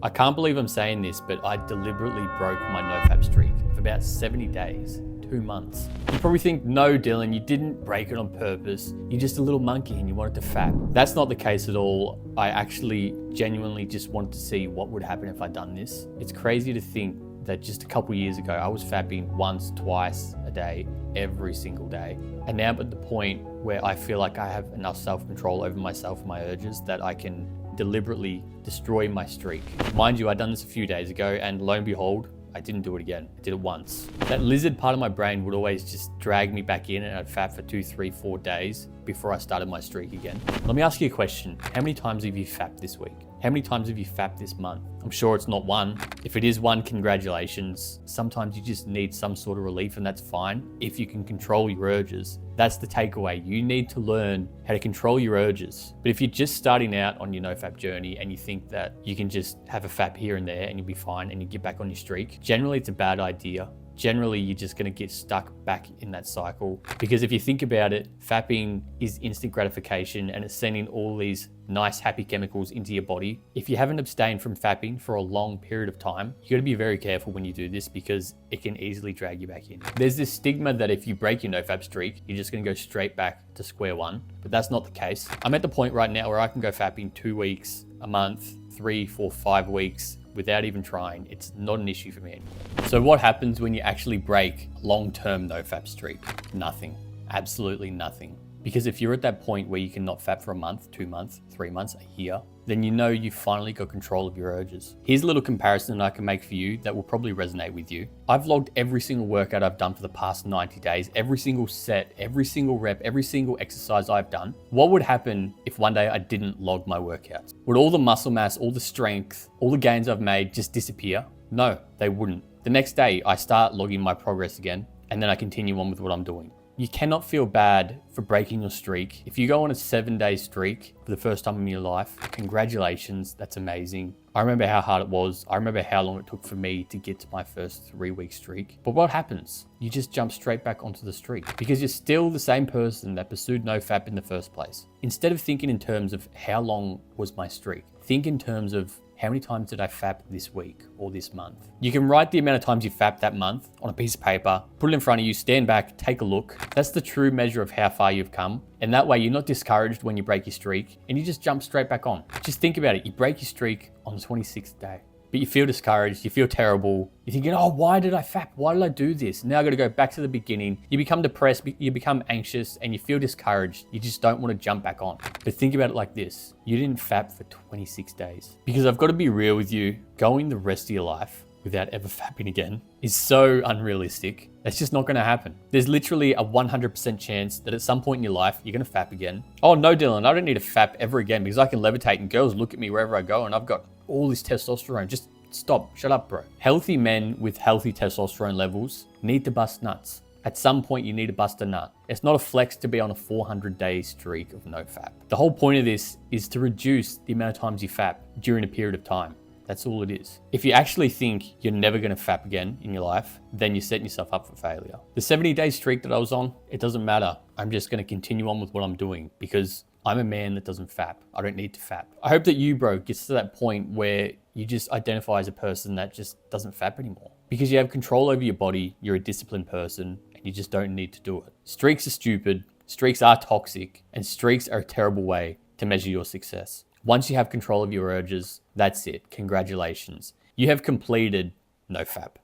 I can't believe I'm saying this, but I deliberately broke my Nofap streak of about 70 days, 2 months. You probably think, no, Dylan, you didn't break it on purpose. You're just a little monkey and you wanted to fap. That's not the case at all. I actually genuinely just wanted to see what would happen if I'd done this. It's crazy to think that just a couple years ago, I was fapping once, twice a day, every single day. And now I'm at the point where I feel like I have enough self-control over myself and my urges that I can deliberately destroy my streak. Mind you, I'd done this a few days ago and lo and behold, I didn't do it again. I did it once. That lizard part of my brain would always just drag me back in and I'd fap for 2, 3, 4 days before I started my streak again. Let me ask you a question. How many times have you fapped this week? How many times have you fapped this month? I'm sure it's not one. If it is one, congratulations. Sometimes you just need some sort of relief and that's fine if you can control your urges. That's the takeaway. You need to learn how to control your urges. But if you're just starting out on your nofap journey and you think that you can just have a fap here and there and you'll be fine and you get back on your streak, generally it's a bad idea. Generally, you're just gonna get stuck back in that cycle. Because if you think about it, fapping is instant gratification and it's sending all these nice, happy chemicals into your body. If you haven't abstained from fapping for a long period of time, you gotta be very careful when you do this because it can easily drag you back in. There's this stigma that if you break your nofap streak, you're just gonna go straight back to square one, but that's not the case. I'm at the point right now where I can go fapping 2 weeks, a month, 3, 4, 5 weeks, without even trying. It's not an issue for me anymore. So what happens when you actually break a long-term nofap streak? Nothing, absolutely nothing. Because if you're at that point where you can not fap for a month, 2 months, 3 months, a year, then you know you've finally got control of your urges. Here's a little comparison I can make for you that will probably resonate with you. I've logged every single workout I've done for the past 90 days, every single set, every single rep, every single exercise I've done. What would happen if one day I didn't log my workouts? Would all the muscle mass, all the strength, all the gains I've made just disappear? No, they wouldn't. The next day I start logging my progress again, and then I continue on with what I'm doing. You cannot feel bad for breaking your streak. If you go on a 7-day streak for the first time in your life, congratulations, that's amazing. I remember how hard it was. I remember how long it took for me to get to my first 3-week streak. But what happens? You just jump straight back onto the streak because you're still the same person that pursued nofap in the first place. Instead of thinking in terms of how long was my streak, think in terms of how many times did I fap this week or this month? You can write the amount of times you fapped that month on a piece of paper, put it in front of you, stand back, take a look. That's the true measure of how far you've come. And that way you're not discouraged when you break your streak and you just jump straight back on. Just think about it. You break your streak on the 26th day, but you feel discouraged, you feel terrible. You're thinking, oh, why did I fap? Why did I do this? Now I gotta go back to the beginning. You become depressed, you become anxious and you feel discouraged. You just don't wanna jump back on. But think about it like this. You didn't fap for 26 days. Because I've gotta be real with you, going the rest of your life without ever fapping again is so unrealistic. That's just not gonna happen. There's literally a 100% chance that at some point in your life, you're gonna fap again. Oh no, Dylan, I don't need to fap ever again because I can levitate and girls look at me wherever I go and I've got all this testosterone. Just stop, shut up, bro. Healthy men with healthy testosterone levels need to bust nuts. At some point, you need to bust a nut. It's not a flex to be on a 400-day streak of nofap. The whole point of this is to reduce the amount of times you fap during a period of time. That's all it is. If you actually think you're never gonna fap again in your life, then you're setting yourself up for failure. The 70-day streak that I was on, it doesn't matter. I'm just gonna continue on with what I'm doing because I'm a man that doesn't fap. I don't need to fap. I hope that you, bro, gets to that point where you just identify as a person that just doesn't fap anymore. Because you have control over your body, you're a disciplined person, and you just don't need to do it. Streaks are stupid, streaks are toxic, and streaks are a terrible way to measure your success. Once you have control of your urges, that's it. Congratulations. You have completed nofap.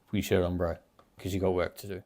Put your shirt on, bro, because you got work to do.